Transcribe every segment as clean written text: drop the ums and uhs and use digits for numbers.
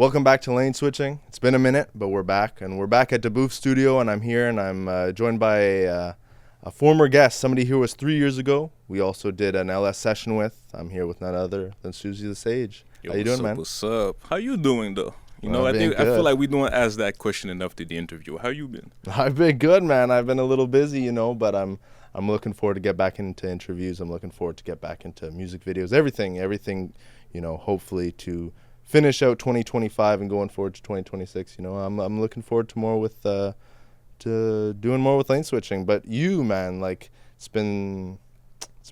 Welcome back to Lane Switching. It's been a minute, but we're back. And we're back at DeBoof Studio, and I'm here, and I'm joined by a former guest, somebody who was 3 years ago. We also did an LS session with. I'm here with none other than Snoozy the Sage. Yo, How you doing, man? What's up? How you doing, though? I Being feel good. like we don't ask that question enough to the interview. How you been? I've been good, man. I've been a little busy, but I'm looking forward to get back into interviews. I'm looking forward to get back into music videos, everything, hopefully to finish out 2025 and going forward to 2026. I'm looking forward to more with to doing more with Lane Switching. But you, man, like it's been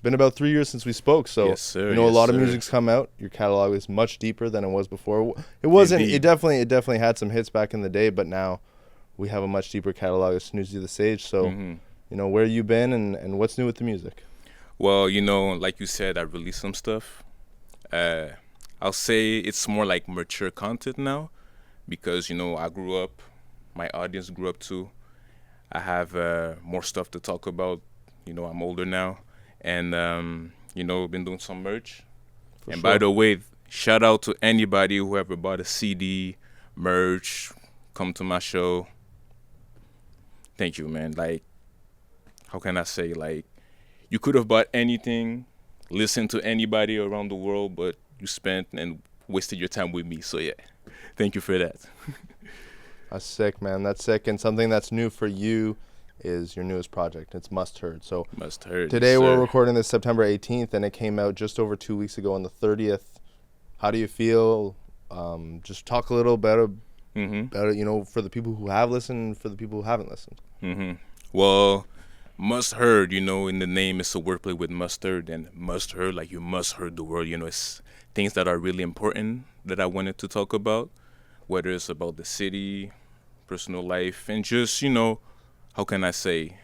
about 3 years since we spoke. So Yes, sir. a lot of music's come out. Your catalog is much deeper than it was before. It wasn't. Indeed. It definitely had some hits back in the day, but now we have a much deeper catalog of Snoozy the Sage. So where you been and what's new with the music? Well, like you said, I released some stuff. I'll say it's more like mature content now because, I grew up. My audience grew up too. I have more stuff to talk about. I'm older now. And, been doing some merch. And by the way, shout out to anybody who ever bought a CD, merch, come to my show. Thank you, man. Like, how can I say? Like, you could have bought anything, listened to anybody around the world, but you spent and wasted your time with me. So, yeah, thank you for that. That's sick, man. That's sick. And something that's new for you is your newest project. It's Must Heard. So Must Heard. today yes, we're sir. recording this September 18th, and it came out just over 2 weeks ago on the 30th. How do you feel? Just talk a little about it, for the people who have listened, for the people who haven't listened. Well, Must Heard, in the name, it's a wordplay with mustard, and must heard, like you must heard the word, it's things that are really important that I wanted to talk about, whether it's about the city, personal life, and just, how can I say,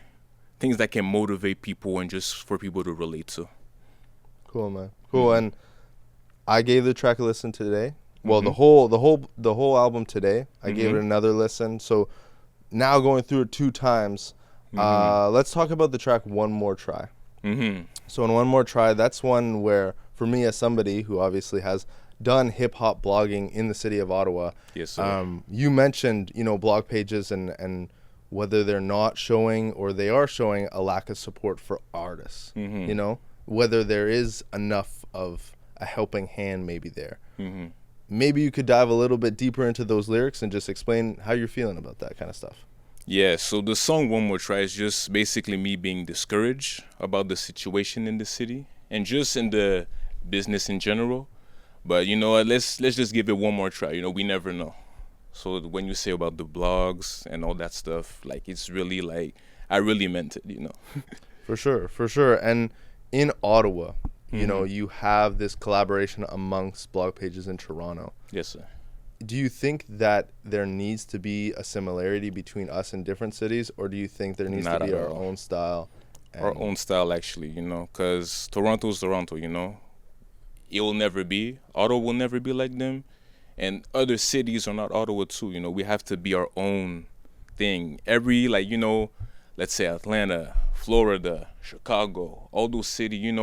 things that can motivate people and just for people to relate to. Cool, man. Cool. And I gave the track a listen today. Well, the whole album today. I gave it another listen. So now going through it 2 times. Let's talk about the track One More Try. So in One More Try, that's one where, for me as somebody who obviously has done hip-hop blogging in the city of Ottawa, Yes, sir. you mentioned, blog pages and whether they're not showing or they are showing a lack of support for artists, whether there is enough of a helping hand maybe there. Maybe you could dive a little bit deeper into those lyrics and just explain how you're feeling about that kind of stuff. Yeah, so the song One More Try is just basically me being discouraged about the situation in the city and just in the business in general. But let's just give it one more try. We never know. So when you say about the blogs and all that stuff, like it's really like I really meant it. For sure. And in Ottawa, you have this collaboration amongst blog pages in Toronto. Yes, sir. Do you think that there needs to be a similarity between us and different cities, or do you think there needs Not to be at our all. own style? Our own style, actually, because Toronto's Toronto, It will never be. Ottawa will never be like them. And other cities are not Ottawa too, We have to be our own thing. Every, let's say Atlanta, Florida, Chicago, all those cities,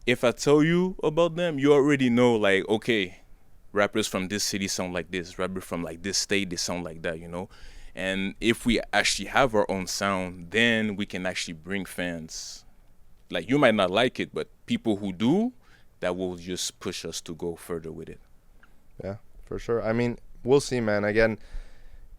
if I tell you about them, you already know, like, okay, rappers from this city sound like this. Rappers from, like, this state, they sound like that, And if we actually have our own sound, then we can actually bring fans. Like, you might not like it, but people who do, that will just push us to go further with it. Yeah, for sure. I mean, we'll see, man. Again,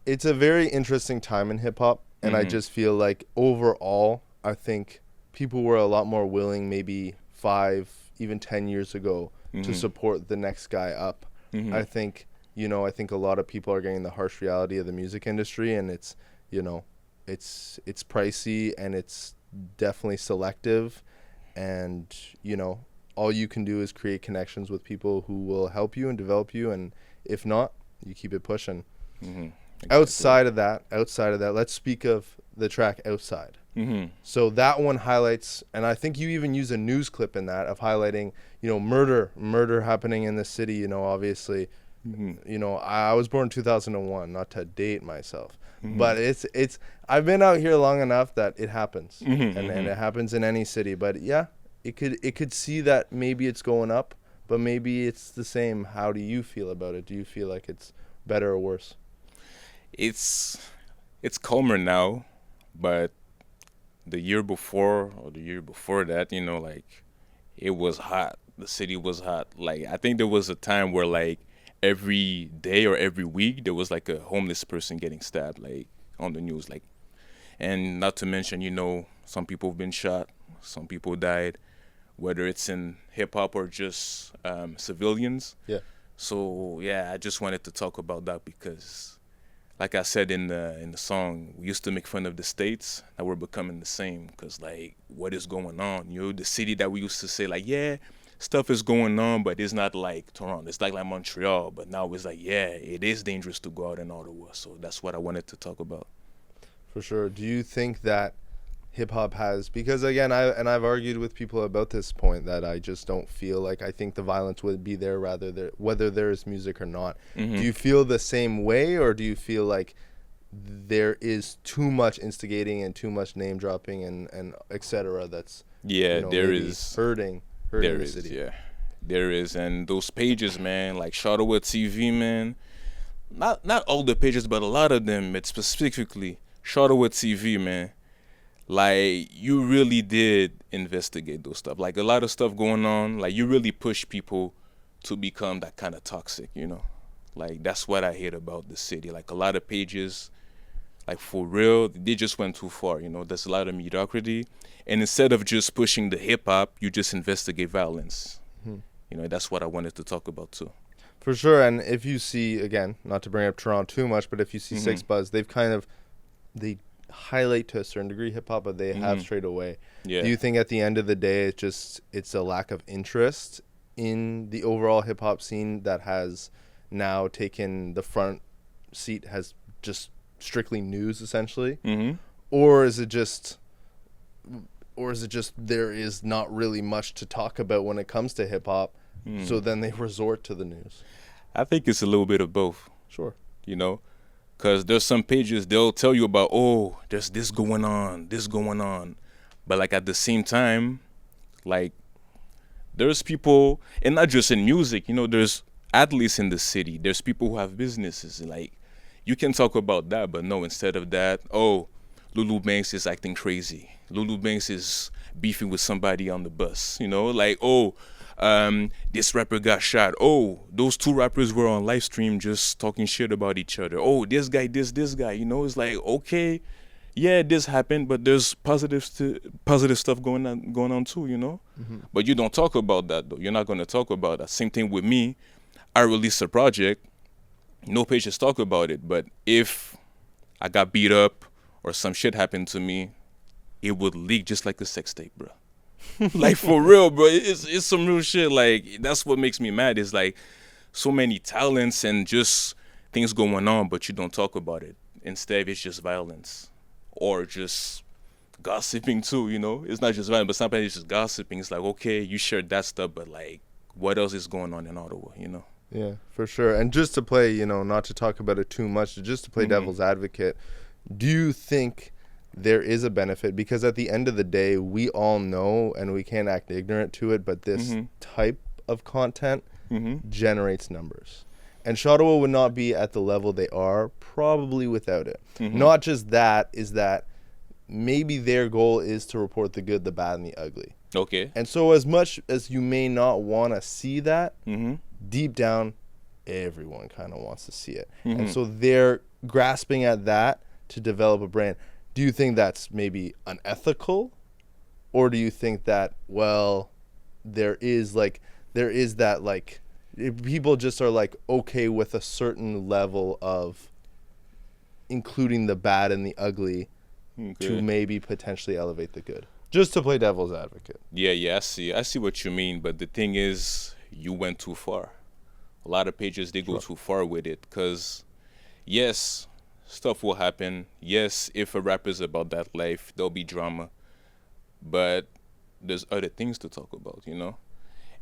it's a very interesting time in hip-hop, and I just feel like overall, I think people were a lot more willing maybe 5, even 10 years ago to support the next guy up. I think, I think a lot of people are getting the harsh reality of the music industry, and it's, it's pricey and it's definitely selective, and, all you can do is create connections with people who will help you and develop you, and if not, you keep it pushing. Exactly. Outside of that, let's speak of the track Outside. So that one highlights, and I think you even use a news clip in that of highlighting, murder happening in the city. Obviously, I was born in 2001, not to date myself, but it's I've been out here long enough that it happens, and it happens in any city. But yeah, it could see that maybe it's going up, but maybe it's the same. How do you feel about it? Do you feel like it's better or worse? It's calmer now, but the year before or the year before that, like it was hot. The city was hot. Like I think there was a time where like every day or every week there was like a homeless person getting stabbed like on the news like, and not to mention, some people have been shot, some people died, whether it's in hip hop or just civilians. Yeah. So yeah, I just wanted to talk about that because like I said in the song, we used to make fun of the states that we're becoming the same. Cause like, what is going on? The city that we used to say like, yeah, stuff is going on, but it's not like Toronto. It's like Montreal. But now it's like, yeah, it is dangerous to go out in Ottawa. So that's what I wanted to talk about. For sure. Do you think that hip hop has, because again, I've argued with people about this point that I just don't feel like, I think the violence would be there whether there is music or not. Mm-hmm. Do you feel the same way, or do you feel like there is too much instigating and too much name dropping and etc. that's there is hurting there the is city? yeah there is, and those pages, man, like Ottawa TV, man, not all the pages, but a lot of them, it's specifically Ottawa TV, man. Like you really did investigate those stuff. Like a lot of stuff going on. Like you really push people to become that kind of toxic. Like that's what I hate about the city. Like a lot of pages, like for real, they just went too far. There's a lot of mediocrity, and instead of just pushing the hip hop, you just investigate violence. That's what I wanted to talk about too. For sure. And if you see, again, not to bring up Toronto too much, but if you see Six Buzz, they highlight to a certain degree hip hop, but they have strayed away. Yeah. Do you think at the end of the day it's a lack of interest in the overall hip hop scene that has now taken the front seat, has just strictly news essentially? Or is it just there is not really much to talk about when it comes to hip hop, so then they resort to the news? I think it's a little bit of both. Sure. Because there's some pages, they'll tell you about, oh, there's this going on. But like at the same time, like there's people, and not just in music, there's athletes in the city. There's people who have businesses. Like you can talk about that, but no, instead of that, oh, Lulu Banks is acting crazy. Lulu Banks is beefing with somebody on the bus, like, oh, this rapper got shot. Oh, those two rappers were on live stream just talking shit about each other. Oh, this guy, this guy. It's like, okay, yeah, this happened, but there's positive stuff going on too. But you don't talk about that though. You're not gonna talk about that. Same thing with me. I released a project. No pages talk about it, but if I got beat up or some shit happened to me, it would leak just like a sex tape, bro. Like for real, bro. It's some real shit. Like that's what makes me mad. Is like so many talents and just things going on, but you don't talk about it. Instead, it's just violence or just gossiping too. It's not just violence, but sometimes it's just gossiping. It's like, okay, you shared that stuff, but like, what else is going on in Ottawa? Yeah, for sure. And just to play, not to talk about it too much, just to play devil's advocate, do you think there is a benefit? Because at the end of the day, we all know, and we can't act ignorant to it, but this type of content generates numbers. And Ottawa would not be at the level they are probably without it. Not just that, is that maybe their goal is to report the good, the bad, and the ugly. Okay. And so as much as you may not want to see that, deep down, everyone kind of wants to see it. And so they're grasping at that to develop a brand. Do you think that's maybe unethical? Or do you think that, well, there is that like, people just are like okay with a certain level of including the bad and the ugly to maybe potentially elevate the good? Just to play devil's advocate. Yeah, I see what you mean, but the thing is, you went too far. A lot of pages, they go too far with it, because yes, stuff will happen. Yes, if a rapper's about that life, there'll be drama, but there's other things to talk about,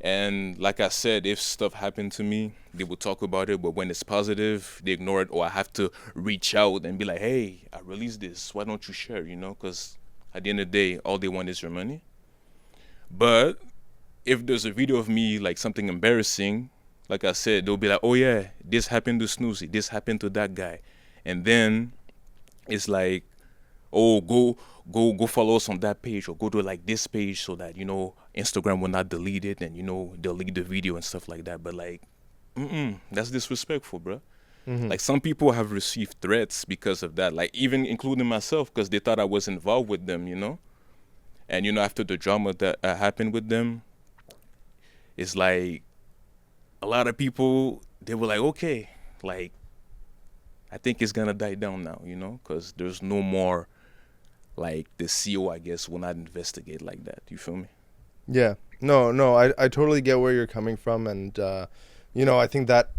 And like I said, if stuff happened to me, they will talk about it, but when it's positive, they ignore it, or I have to reach out and be like, hey, I released this, why don't you share, because at the end of the day, all they want is your money. But if there's a video of me like something embarrassing, like I said, they'll be like, oh yeah, this happened to Snoozy, this happened to that guy, and then it's like, oh, go follow us on that page, or go to like this page so that Instagram will not delete it, and delete the video and stuff like that. But like, that's disrespectful, bro. Like, some people have received threats because of that, like even including myself, because they thought I was involved with them, and after the drama that happened with them, it's like a lot of people, they were like, okay, like, I think it's gonna die down now, because there's no more, like, the CO, I guess, will not investigate like that. You feel me? Yeah. No, I totally get where you're coming from. And, I think that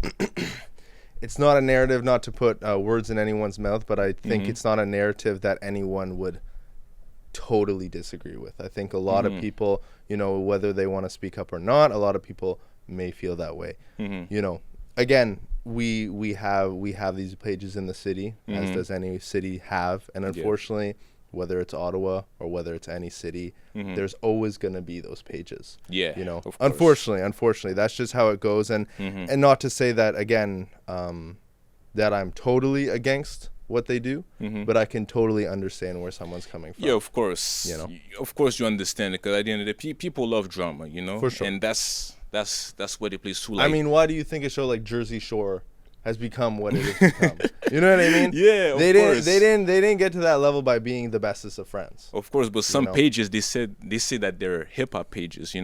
it's not a narrative, not to put words in anyone's mouth, but I think it's not a narrative that anyone would totally disagree with. I think a lot of people, whether they want to speak up or not, a lot of people may feel that way. Again, we have these pages in the city, as does any city have, and unfortunately, whether it's Ottawa or whether it's any city, there's always going to be those pages. Yeah, unfortunately, that's just how it goes. And not to say that, again, that I'm totally against what they do, but I can totally understand where someone's coming from. Yeah, of course. Of course you understand it, because at the end of the day, people love drama, For sure. And that's what they plays too. I mean, why do you think a show like Jersey Shore has become what it has become? You know what I mean? Yeah, they didn't get to that level by being the bestest of friends. Of course, but some pages, they say that they're hip hop pages.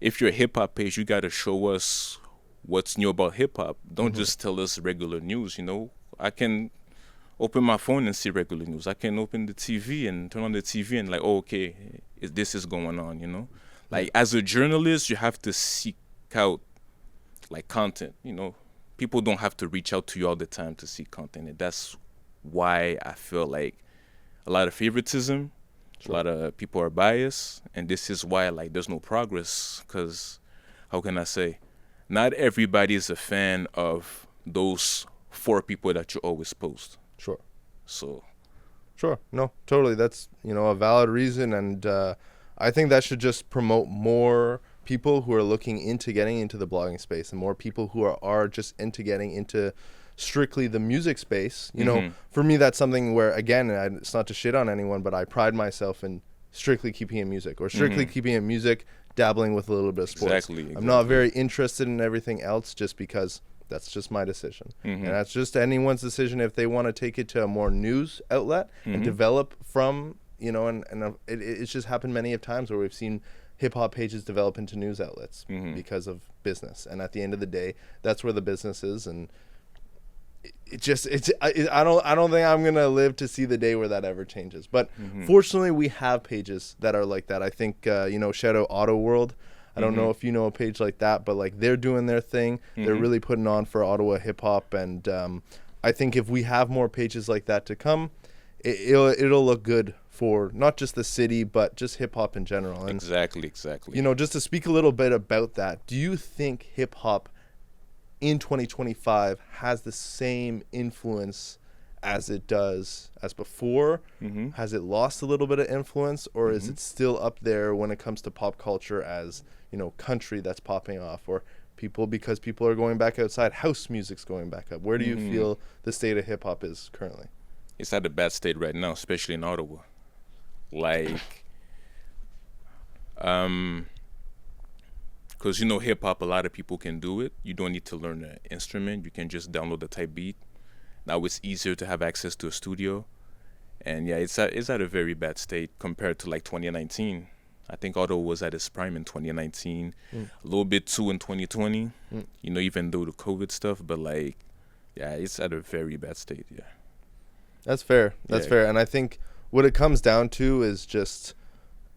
If you're a hip hop page, you gotta show us what's new about hip hop. Don't just tell us regular news. I can open my phone and see regular news. I can open the TV and turn on the TV and like, oh, okay, this is going on. Like, as a journalist, you have to seek out like content. People don't have to reach out to you all the time to see content. And that's why I feel like a lot of favoritism, a lot of people are biased, and this is why, like, there's no progress. Because, how can I say, not everybody is a fan of those 4 people that you always post. Sure. So. Sure. No, totally. That's, a valid reason. And I think that should just promote more people who are looking into getting into the blogging space, and more people who are just into getting into strictly the music space. For me, that's something where, again, it's not to shit on anyone, but I pride myself in strictly keeping it music, or strictly keeping it music, dabbling with a little bit of sports. Exactly. I'm not very interested in everything else, just because that's just my decision. And that's just anyone's decision if they want to take it to a more news outlet and develop from, and it's just happened many of times where we've seen hip-hop pages develop into news outlets because of business. And at the end of the day, that's where the business is. And I don't think I'm gonna live to see the day where that ever changes. But fortunately, we have pages that are like that. I think shout out Auto World. I don't know if you know a page like that, but like, they're doing their thing. They're really putting on for Ottawa hip hop, and I think if we have more pages like that to come, it'll look good for not just the city, but just hip hop in general. And exactly. Just to speak a little bit about that, do you think hip hop in 2025 has the same influence as it does as before? Has it lost a little bit of influence, or is it still up there when it comes to pop culture as, country that's popping off, or because people are going back outside, house music's going back up? Where do you feel the state of hip hop is currently? It's at a bad state right now, especially in Ottawa. Like, because hip hop, a lot of people can do it. You don't need to learn an instrument. You can just download the type beat. Now it's easier to have access to a studio, and yeah, it's at a very bad state compared to like 2019. I think Ottawa was at its prime in 2019, a little bit too in 2020. Even though the COVID stuff, but like, yeah, it's at a very bad state. Yeah, that's fair. That's fair, and I think what it comes down to is just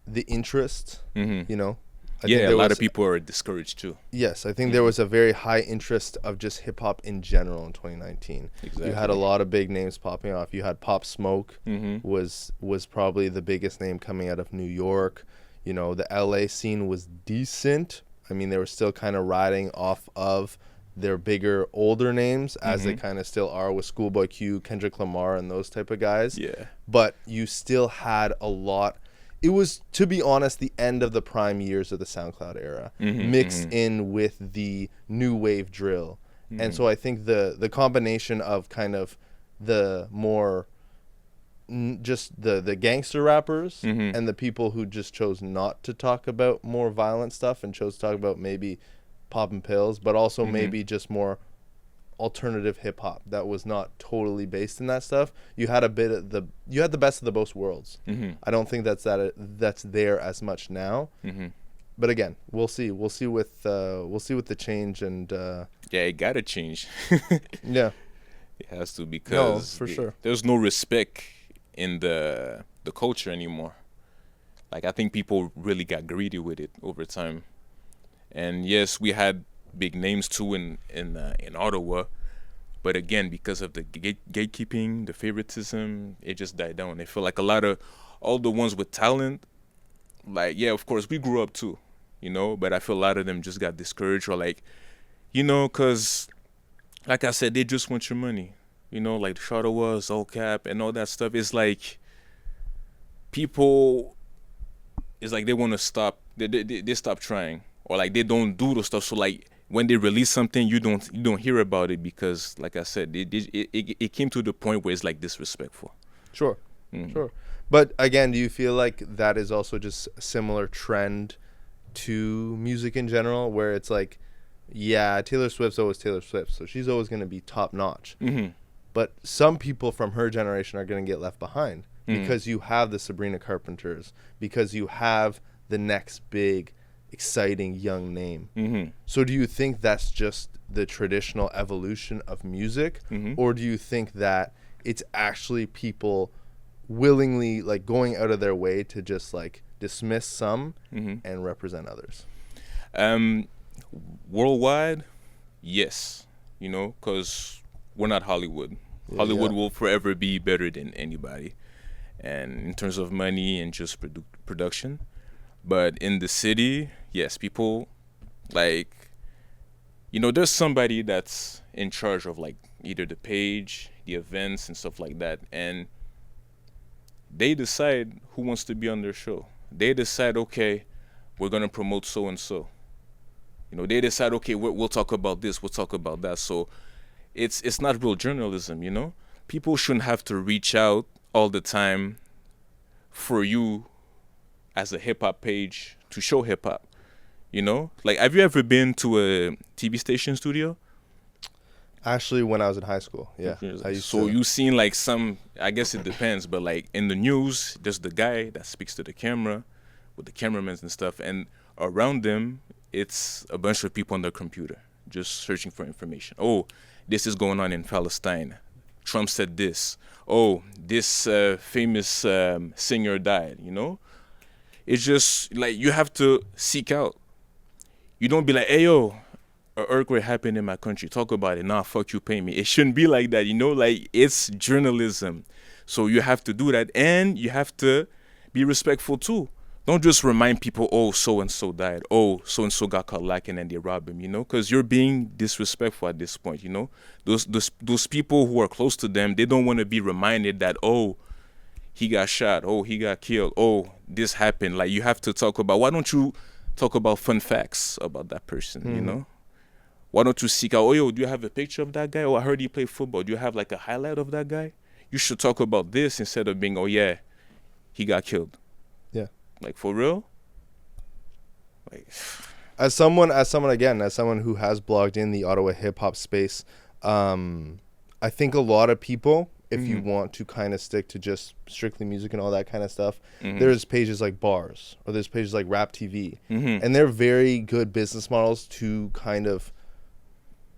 the interest. I think a lot of people are discouraged too. Yes, I think there was a very high interest of just hip hop in general in 2019. Exactly. You had a lot of big names popping off. You had Pop Smoke was probably the biggest name coming out of New York. The LA scene was decent. I mean, they were still kind of riding off of their bigger, older names, as they kind of still are with Schoolboy Q, Kendrick Lamar, and those type of guys. Yeah. But you still had a lot it was, to be honest, the end of the prime years of the SoundCloud era, mixed in with the new wave drill. And so I think the combination of kind of the more just the gangster rappers and the people who just chose not to talk about more violent stuff and chose to talk about maybe popping pills, but also maybe just more alternative hip hop that was not totally based in that stuff. You had the best of the both worlds. I don't think that's there as much now. But again, we'll see with the change and yeah, it gotta change. Yeah, it has to, because for sure there's no respect in the culture anymore. Like, I think people really got greedy with it over time. And yes, we had big names too in Ottawa, but again, because of the gatekeeping, the favoritism, it just died down. I feel like all the ones with talent, like, yeah, of course we grew up too, but I feel a lot of them just got discouraged, or like, because like I said, they just want your money, like Ottawa, Soul Cap and all that stuff. It's like people, it's like they want to stop, they stop trying, or like they don't do the stuff. So like when they release something, you don't hear about it, because like I said, it came to the point where it's like disrespectful. Sure. But again, do you feel like that is also just a similar trend to music in general, where it's like, yeah, Taylor Swift's always Taylor Swift, so she's always going to be top notch. But some people from her generation are going to get left behind because you have the Sabrina Carpenters, because you have the next big, exciting young name. So do you think that's just the traditional evolution of music, or do you think that it's actually people willingly like going out of their way to just like dismiss some and represent others? Worldwide, yes, because we're not Hollywood. Hollywood will forever be better than anybody, and in terms of money and just production. But in the city, yes, people like, there's somebody that's in charge of like either the page, the events and stuff like that, and they decide who wants to be on their show. They decide, okay, we're gonna promote so and so. They decide, okay, we'll talk about this, we'll talk about that. So it's not real journalism. People shouldn't have to reach out all the time for you as a hip hop page to show hip hop. Like, have you ever been to a TV station studio? Actually, when I was in high school, yeah. So you seen like some, I guess it depends, but like in the news, there's the guy that speaks to the camera with the cameramen and stuff, and around them, it's a bunch of people on their computer just searching for information. Oh, this is going on in Palestine. Trump said this. Oh, this famous singer died, It's just like you have to seek out. You don't be like, hey, yo, an earthquake happened in my country. Talk about it. Nah, fuck you, pay me. It shouldn't be like that, Like, it's journalism. So you have to do that, and you have to be respectful too. Don't just remind people, oh, so-and-so died. Oh, so-and-so got caught lacking and they robbed him, Because you're being disrespectful at this point, Those people who are close to them, they don't want to be reminded that, oh, he got shot. Oh, he got killed. Oh, this happened. Like, you have to talk about, why don't you talk about fun facts about that person, Why don't you seek out, oh, yo, do you have a picture of that guy? Oh, I heard he played football. Do you have like a highlight of that guy? You should talk about this instead of being, oh, yeah, he got killed. Yeah. Like, for real? Like, as someone who has blogged in the Ottawa hip hop space, I think a lot of people, if you want to kind of stick to just strictly music and all that kind of stuff, there's pages like Bars, or there's pages like Rap TV, and they're very good business models to kind of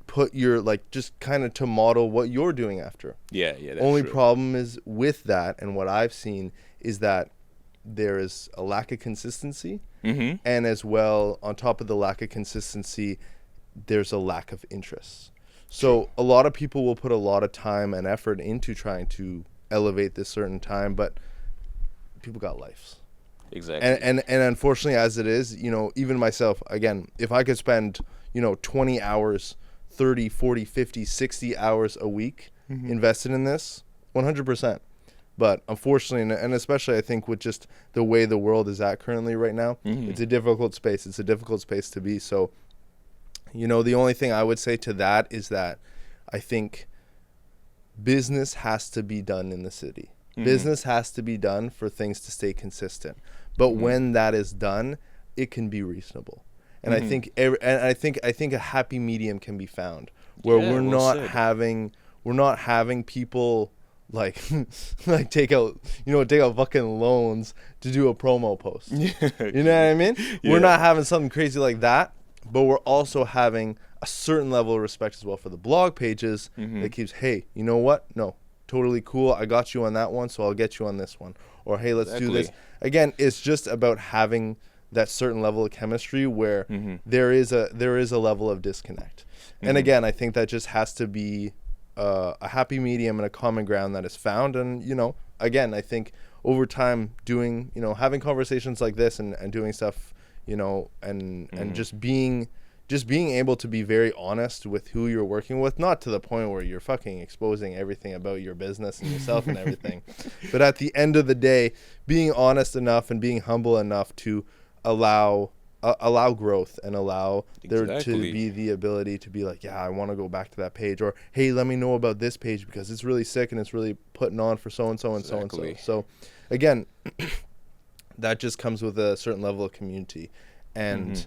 put your, like, just kind of to model what you're doing after. Yeah, that's Only true. problem is with that, and what I've seen is that there is a lack of consistency, and as well, on top of the lack of consistency, there's a lack of interest. So a lot of people will put a lot of time and effort into trying to elevate this certain time, but people got lives. Exactly. And unfortunately, as it is, even myself, again, if I could spend, 20 hours, 30, 40, 50, 60 hours a week invested in this, 100%. But unfortunately, and especially I think with just the way the world is at currently right now, it's a difficult space. It's a difficult space to be. So, the only thing I would say to that is that I think business has to be done in the city. Business has to be done for things to stay consistent. But when that is done, it can be reasonable. And I think I think a happy medium can be found where we're not having people like take out fucking loans to do a promo post. You know what I mean? Yeah. We're not having something crazy like that, but we're also having a certain level of respect as well for the blog pages that keeps, hey, you know what? No, totally cool. I got you on that one, so I'll get you on this one. Or hey, let's do this. Again, it's just about having that certain level of chemistry where there is a level of disconnect. And again, I think that just has to be a happy medium and a common ground that is found. And, again, I think over time doing, having conversations like this and doing stuff, and just being able to be very honest with who you're working with, not to the point where you're fucking exposing everything about your business and yourself and everything. But at the end of the day, being honest enough and being humble enough to allow growth and allow there to be the ability to be like, yeah, I want to go back to that page, or hey, let me know about this page because it's really sick and it's really putting on for so and so and so and so. So again, that just comes with a certain level of community. And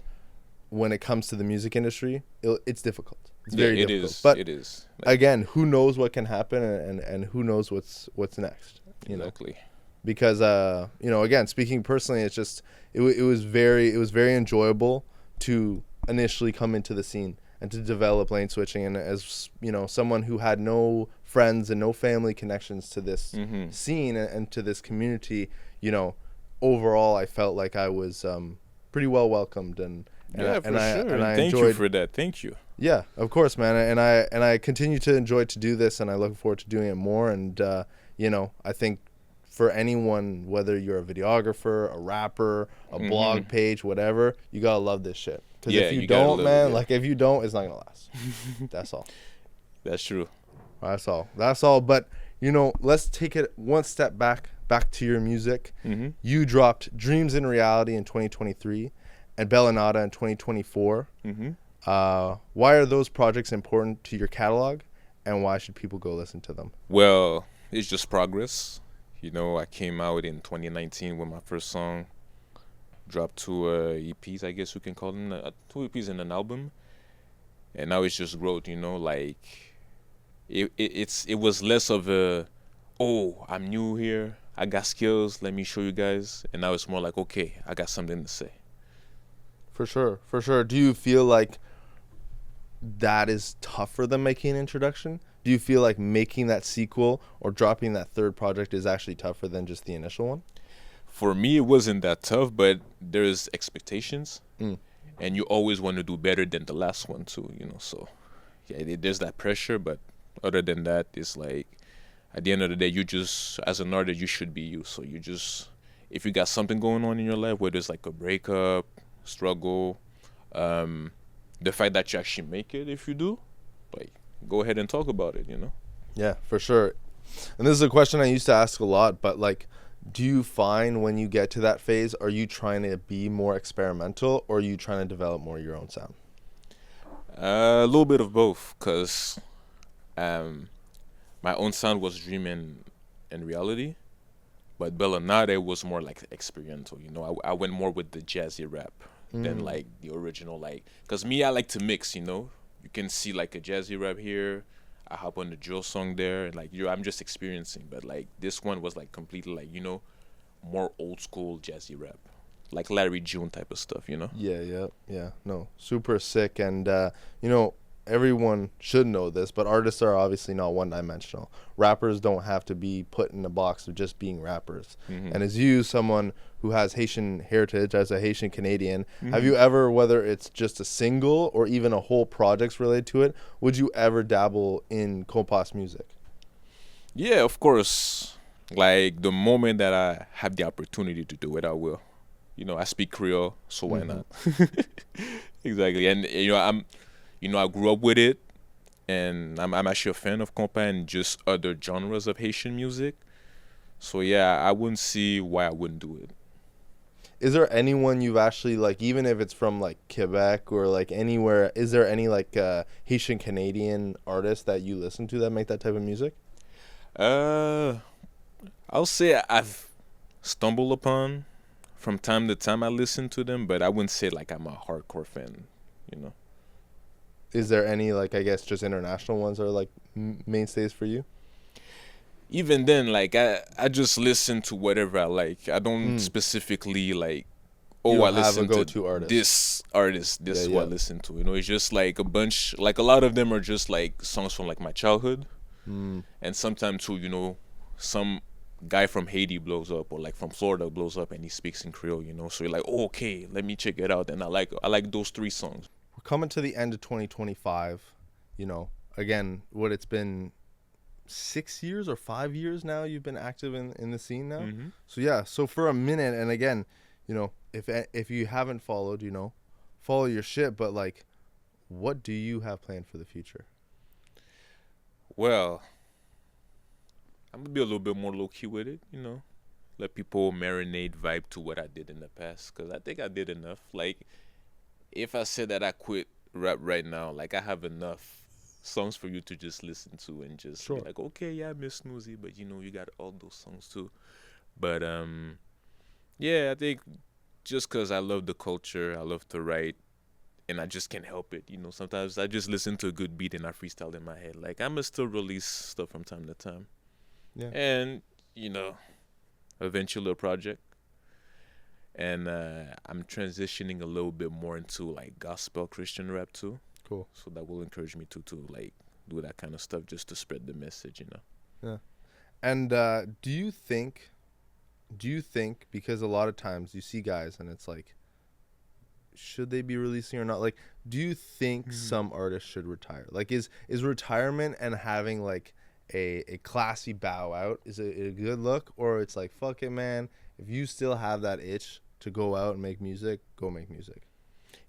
when it comes to the music industry, it's difficult. It's very difficult. It is. But it is. Again, who knows what can happen and who knows what's next? Exactly. Because again, speaking personally, it's just it was very enjoyable to initially come into the scene and to develop lane switching. And as someone who had no friends and no family connections to this scene and to this community, overall I felt like I was pretty well welcomed and sure. And I thank you for that. Thank you. Yeah, of course, man. And I continue to enjoy to do this, and I look forward to doing it more. And I think for anyone, whether you're a videographer, a rapper, a blog page, whatever, you gotta love this shit. Because if you don't, man, if you don't, it's not gonna last. That's all. That's true. That's all. But let's take it one step back to your music. You dropped Dreams in Reality in 2023 and Bellanata in 2024. Why are those projects important to your catalog, and why should people go listen to them? Well, it's just progress. I came out in 2019 with my first song, dropped 2 EPs, I guess you can call them, 2 EPs and an album, and now it's just growth. It was less of a, oh, I'm new here, I got skills, let me show you guys, and now it's more like, okay, I got something to say. For sure. Do you feel like that is tougher than making an introduction? Do you feel like making that sequel or dropping that third project is actually tougher than just the initial one? For me, it wasn't that tough, but there's expectations, and you always want to do better than the last one too, so yeah, there's that pressure. But other than that, it's like at the end of the day, you just, as an artist, you should be you. So you just, if you got something going on in your life, whether it's like a breakup, struggle, the fact that you actually make it, if you do, like, go ahead and talk about it. Yeah, for sure. And this is a question I used to ask a lot, but do you find when you get to that phase, are you trying to be more experimental, or are you trying to develop more your own sound? A little bit of both, because my own sound was dreaming in reality, but Bellanata was more like experimental. I went more with the jazzy rap than like the original, because me, I like to mix. You can see like a jazzy rap here, I hop on the drill song there, and I'm just experiencing. But this one was completely more old school jazzy rap, like Larry June type of stuff. Yeah. No, super sick. And everyone should know this, but artists are obviously not one-dimensional. Rappers don't have to be put in a box of just being rappers. And as you, someone who has Haitian heritage, as a Haitian Canadian, have you ever, whether it's just a single or even a whole project's related to it, would you ever dabble in compas music? Yeah, of course. The moment that I have the opportunity to do it, I will. I speak Creole, so why not? Exactly. And I grew up with it, and I'm actually a fan of compa and just other genres of Haitian music. So yeah, I wouldn't see why I wouldn't do it. Is there anyone you've actually like, even if it's from like Quebec or like anywhere, is there any like Haitian Canadian artists that you listen to that make that type of music? Uh, I'll say I've stumbled upon from time to time. I listen to them, but I wouldn't say like I'm a hardcore fan. You know. Is there any like, I guess, just international ones that are like mainstays for you? Even then, like I just listen to whatever I like. I don't Mm. specifically like, You oh, I don't have a listen to go-to artist. this artist. This Yeah, is who I yeah. listen to. You know, it's just like a bunch. Like a lot of them are just like songs from like my childhood, Mm. and sometimes too, you know, some guy from Haiti blows up or like from Florida blows up and he speaks in Creole. You know, so you're like, oh, okay, let me check it out. And I like those three songs. We're coming to the end of 2025. You know, again, what it's been 6 years or 5 years now you've been active in the scene now. Mm-hmm. So yeah, so for a minute, and again, you know, if you haven't followed, you know, follow your shit. But like, what do you have planned for the future? Well, I'm gonna be a little bit more low key with it. You know, let people marinate, vibe to what I did in the past, because I think I did enough. Like, if I said that I quit rap right now, like I have enough songs for you to just listen to and just be Sure. like, okay, yeah, I miss Snoozy, but you know, you got all those songs too. But yeah, I think just because I love the culture, I love to write, and I just can't help it. You know, sometimes I just listen to a good beat and I freestyle in my head. Like I'ma still release stuff from time to time, Yeah. and you know, eventually a project. And I'm transitioning a little bit more into like gospel Christian rap too. Cool. So that will encourage me to like do that kind of stuff just to spread the message, you know. Yeah. And do you think because a lot of times you see guys and it's like, should they be releasing or not? Like, do you think some artists should retire? Like, is retirement and having like a classy bow out, is it a good look, or it's like, fuck it, man, if you still have that itch to go out and make music, go make music.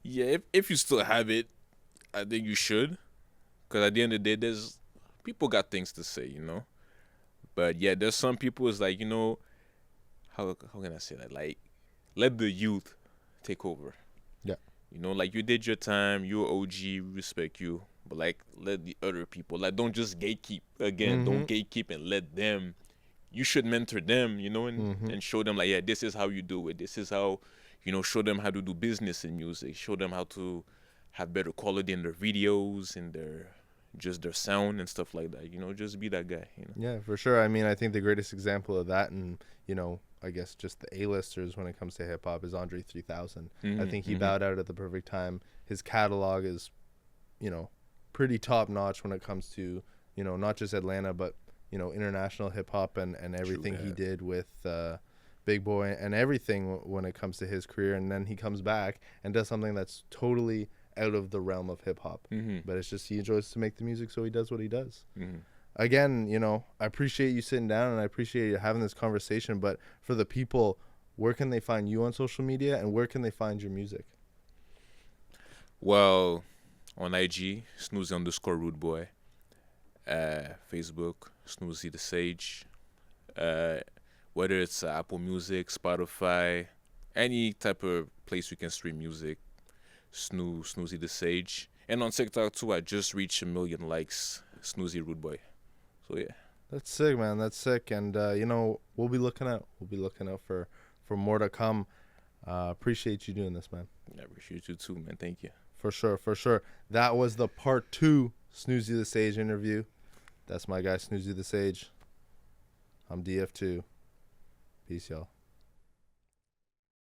Yeah, if you still have it, I think you should, because at the end of the day, there's people got things to say, you know. But yeah, there's some people is like, you know, how can I say that? Like, let the youth take over. Yeah. You know, like you did your time, you're OG, respect you. But like let the other people, like don't just gatekeep again. Don't gatekeep and let them, you should mentor them, you know, and show them like, yeah, this is how you do it. This is how, you know, show them how to do business in music. Show them how to have better quality in their videos and their sound and stuff like that. You know, just be that guy, you know. Yeah, for sure. I mean, I think the greatest example of that, and you know, I guess just the A-listers when it comes to hip hop, is Andre 3000. I think he bowed out at the perfect time. His catalog is, you know, pretty top notch when it comes to, you know, not just Atlanta, but you know, international hip hop and everything he did with Big Boy and everything when it comes to his career. And then he comes back and does something that's totally out of the realm of hip hop. But it's just he enjoys to make the music, so he does what he does. Again, you know, I appreciate you sitting down and I appreciate you having this conversation. But for the people, where can they find you on social media and where can they find your music? Well, on IG, Snoozy_Rude Facebook, Snoozy the Sage. Whether it's Apple Music, Spotify, any type of place you can stream music, Snoozy the Sage. And on TikTok too, I just reached 1 million likes, Snoozy Rude Boy. So yeah. That's sick, man. That's sick. And, you know, we'll be looking out. We'll be looking out for more to come. Appreciate you doing this, man. I appreciate you too, man. Thank you. For sure, for sure. That was the part 2 Snoozy the Sage interview. That's my guy, Snoozy the Sage. I'm DF2. Peace, y'all.